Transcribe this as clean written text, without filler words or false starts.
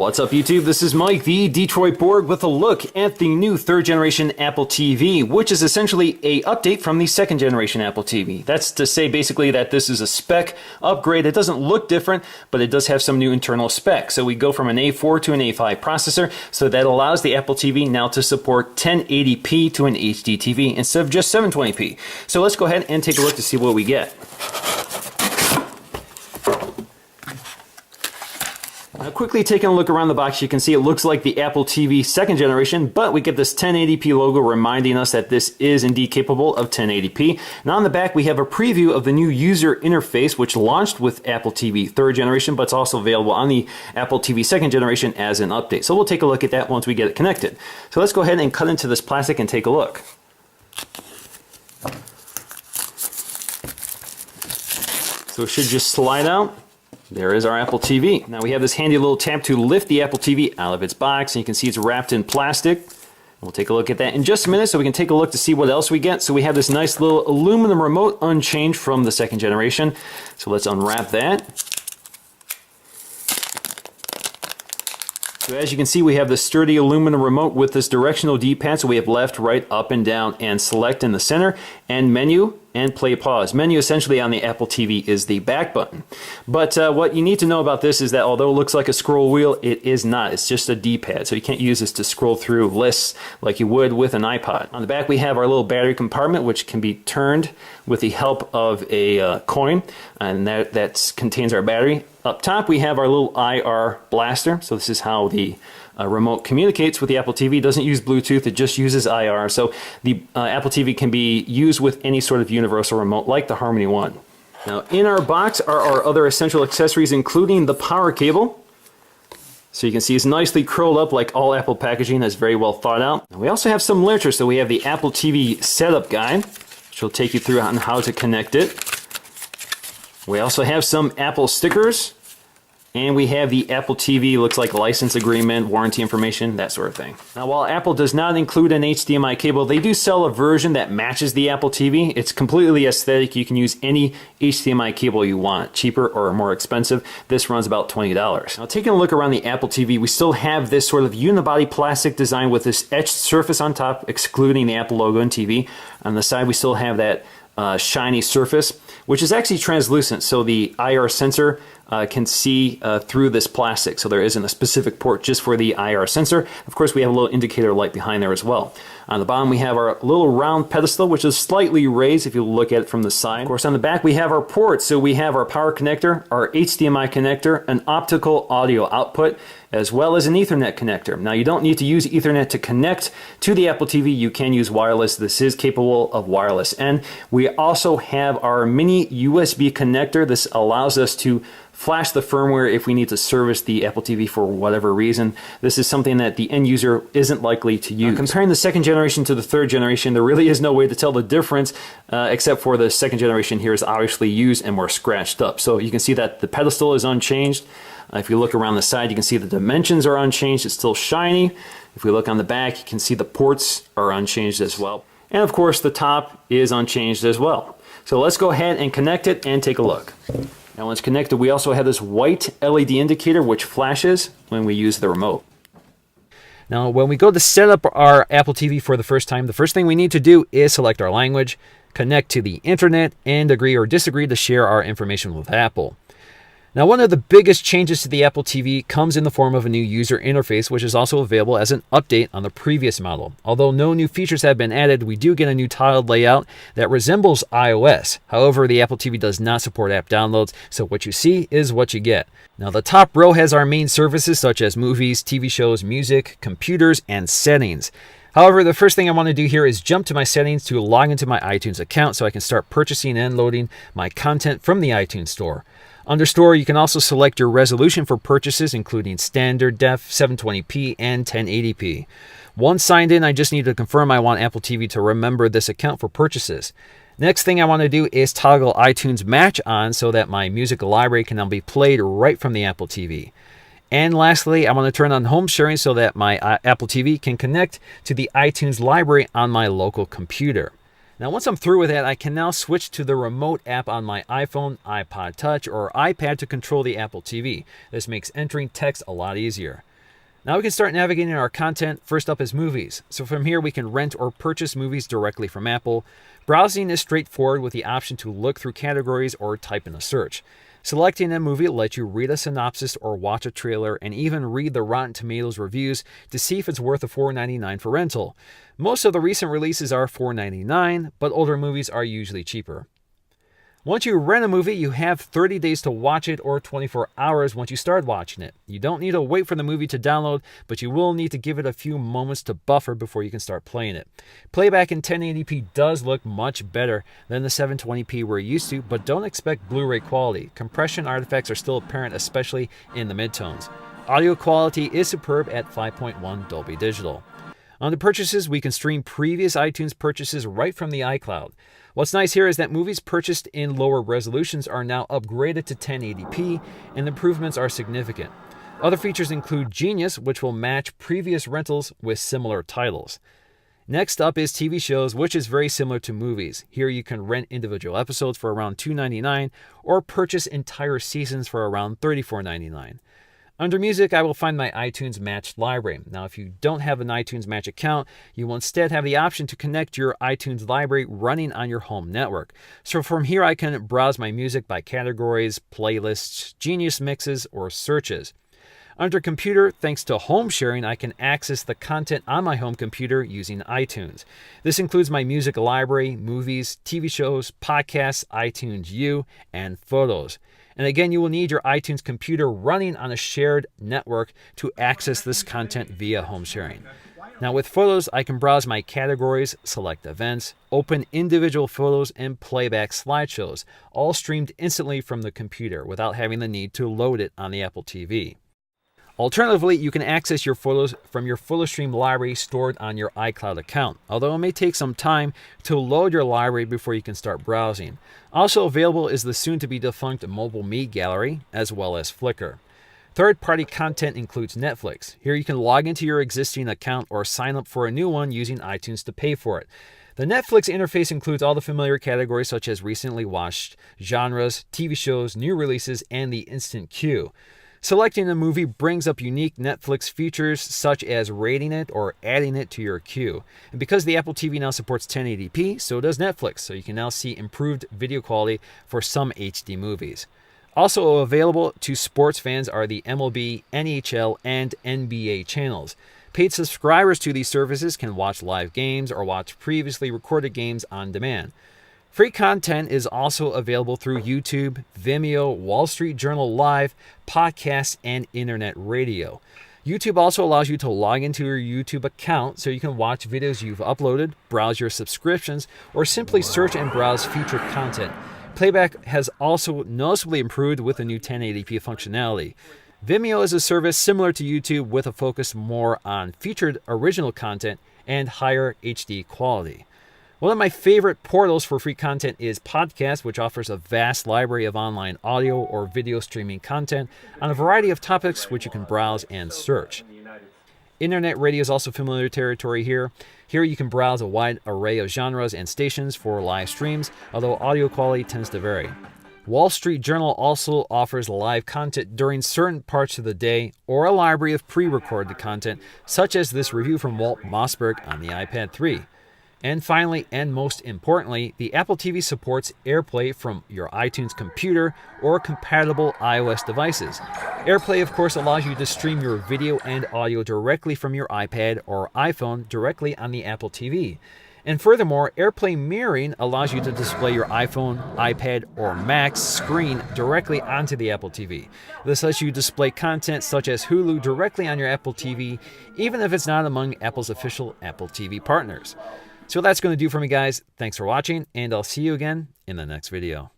What's up YouTube? This is Mike, the Detroit Borg, with a look at the new third generation Apple TV, which is essentially a update from the second generation Apple TV. That's to say basically that this is a spec upgrade. It doesn't look different, but it does have some new internal specs. So we go from an A4 to an A5 processor, so that allows the Apple TV now to support 1080p to an HD TV instead of just 720p. So let's go ahead and take a look to see what we get. Now, quickly taking a look around the box, you can see it looks like the Apple TV second generation, but we get this 1080p logo reminding us that this is indeed capable of 1080p. Now on the back, we have a preview of the new user interface, which launched with Apple TV third generation, but it's also available on the Apple TV second generation as an update. So we'll take a look at that once we get it connected. So let's go ahead and cut into this plastic and take a look. So it should just slide out. There is our Apple TV. Now we have this handy little tab to lift the Apple TV out of its box, and you can see it's wrapped in plastic. We'll take a look at that in just a minute so we can take a look to see what else we get. So we have this nice little aluminum remote unchanged from the second generation. So let's unwrap that. So as you can see, we have this sturdy aluminum remote with this directional D-pad. So we have left, right, up, and down, and select in the center, and menu, and play pause. Menu essentially on the Apple TV is the back button. But what you need to know about this is that although it looks like a scroll wheel, it is not. It's just a D-pad. So you can't use this to scroll through lists like you would with an iPod. On the back, we have our little battery compartment, which can be turned with the help of a coin, and that contains our battery. Up top, we have our little IR blaster. So this is how the remote communicates with the Apple TV. It doesn't use Bluetooth, it just uses IR. So the Apple TV can be used with any sort of universal remote like the Harmony One. Now in our box are our other essential accessories, including the power cable. So you can see it's nicely curled up like all Apple packaging. That's very well thought out. And we also have some literature. So we have the Apple TV setup guide, which will take you through on how to connect it. We also have some Apple stickers, and we have the Apple TV, looks like license agreement, warranty information, that sort of thing. Now while Apple does not include an HDMI cable, they do sell a version that matches the Apple TV. It's completely aesthetic. You can use any HDMI cable you want, cheaper or more expensive. This runs about $20. Now taking a look around the Apple TV, we still have this sort of unibody plastic design with this etched surface on top, excluding the Apple logo and TV. On the side, we still have that shiny surface, which is actually translucent, so the IR sensor can see through this plastic. So there isn't a specific port just for the IR sensor. Of course, we have a little indicator light behind there as well. On the bottom, we have our little round pedestal, which is slightly raised if you look at it from the side. Of course, on the back, we have our ports. So we have our power connector, our HDMI connector, an optical audio output, as well as an Ethernet connector. Now, you don't need to use Ethernet to connect to the Apple TV. You can use wireless. This is capable of wireless. And we also have our mini USB connector. This allows us to flash the firmware if we need to service the Apple TV for whatever reason. This is something that the end user isn't likely to use. Now, comparing the second generation to the third generation, there really is no way to tell the difference, except for the second generation here is obviously used and more scratched up. So you can see that the pedestal is unchanged. If you look around the side, you can see the dimensions are unchanged. It's still shiny. If we look on the back, you can see the ports are unchanged as well. And of course, the top is unchanged as well. So let's go ahead and connect it and take a look. Now once connected, we also have this white LED indicator which flashes when we use the remote. Now when we go to set up our Apple TV for the first time, the first thing we need to do is select our language, connect to the internet, and agree or disagree to share our information with Apple. Now, one of the biggest changes to the Apple TV comes in the form of a new user interface, which is also available as an update on the previous model. Although no new features have been added, we do get a new tiled layout that resembles iOS. However, the Apple TV does not support app downloads, so what you see is what you get. Now, the top row has our main services such as movies, TV shows, music, computers, and settings. However, the first thing I want to do here is jump to my settings to log into my iTunes account so I can start purchasing and loading my content from the iTunes Store. Under Store, you can also select your resolution for purchases, including standard def, 720p, and 1080p. Once signed in, I just need to confirm I want Apple TV to remember this account for purchases. Next thing I want to do is toggle iTunes Match on so that my music library can now be played right from the Apple TV. And lastly, I want to turn on home sharing so that my Apple TV can connect to the iTunes library on my local computer. Now, once I'm through with that, I can now switch to the remote app on my iPhone, iPod Touch, or iPad to control the Apple TV. This makes entering text a lot easier. Now we can start navigating our content. First up is movies. So from here we can rent or purchase movies directly from Apple. Browsing is straightforward with the option to look through categories or type in a search. Selecting a movie lets you read a synopsis or watch a trailer and even read the Rotten Tomatoes reviews to see if it's worth $4.99 for rental. Most of the recent releases are $4.99, but older movies are usually cheaper. Once you rent a movie, you have 30 days to watch it or 24 hours once you start watching it. You don't need to wait for the movie to download, but you will need to give it a few moments to buffer before you can start playing it. Playback in 1080p does look much better than the 720p we're used to, but don't expect Blu-ray quality. Compression artifacts are still apparent, especially in the midtones. Audio quality is superb at 5.1 Dolby Digital. On the purchases, we can stream previous iTunes purchases right from the iCloud. What's nice here is that movies purchased in lower resolutions are now upgraded to 1080p, and improvements are significant. Other features include Genius, which will match previous rentals with similar titles. Next up is TV shows, which is very similar to movies. Here you can rent individual episodes for around $2.99 or purchase entire seasons for around $34.99. Under music, I will find my iTunes Match library. Now, if you don't have an iTunes Match account, you will instead have the option to connect your iTunes library running on your home network. So from here, I can browse my music by categories, playlists, Genius mixes, or searches. Under computer, thanks to home sharing, I can access the content on my home computer using iTunes. This includes my music library, movies, TV shows, podcasts, iTunes U, and photos. And again, you will need your iTunes computer running on a shared network to access this content via home sharing. Now with photos, I can browse my categories, select events, open individual photos, and playback slideshows, all streamed instantly from the computer without having the need to load it on the Apple TV. Alternatively, you can access your photos from your PhotoStream library stored on your iCloud account, although it may take some time to load your library before you can start browsing. Also available is the soon-to-be-defunct Mobile Me Gallery, as well as Flickr. Third-party content includes Netflix. Here you can log into your existing account or sign up for a new one using iTunes to pay for it. The Netflix interface includes all the familiar categories such as recently watched, genres, TV shows, new releases, and the instant queue. Selecting a movie brings up unique Netflix features such as rating it or adding it to your queue. And because the Apple TV now supports 1080p, so does Netflix, so you can now see improved video quality for some HD movies. Also available to sports fans are the MLB, NHL, and NBA channels. Paid subscribers to these services can watch live games or watch previously recorded games on demand. Free content is also available through YouTube, Vimeo, Wall Street Journal Live, podcasts, and internet radio. YouTube also allows you to log into your YouTube account so you can watch videos you've uploaded, browse your subscriptions, or simply search and browse featured content. Playback has also noticeably improved with the new 1080p functionality. Vimeo is a service similar to YouTube with a focus more on featured original content and higher HD quality. One of my favorite portals for free content is Podcast, which offers a vast library of online audio or video streaming content on a variety of topics which you can browse and search. Internet radio is also familiar territory here. Here you can browse a wide array of genres and stations for live streams, although audio quality tends to vary. Wall Street Journal also offers live content during certain parts of the day or a library of pre-recorded content, such as this review from Walt Mossberg on the iPad 3. And finally, and most importantly, the Apple TV supports AirPlay from your iTunes computer or compatible iOS devices. AirPlay, of course, allows you to stream your video and audio directly from your iPad or iPhone directly on the Apple TV. And furthermore, AirPlay mirroring allows you to display your iPhone, iPad, or Mac screen directly onto the Apple TV. This lets you display content such as Hulu directly on your Apple TV, even if it's not among Apple's official Apple TV partners. So that's going to do for me, guys. Thanks for watching, and I'll see you again in the next video.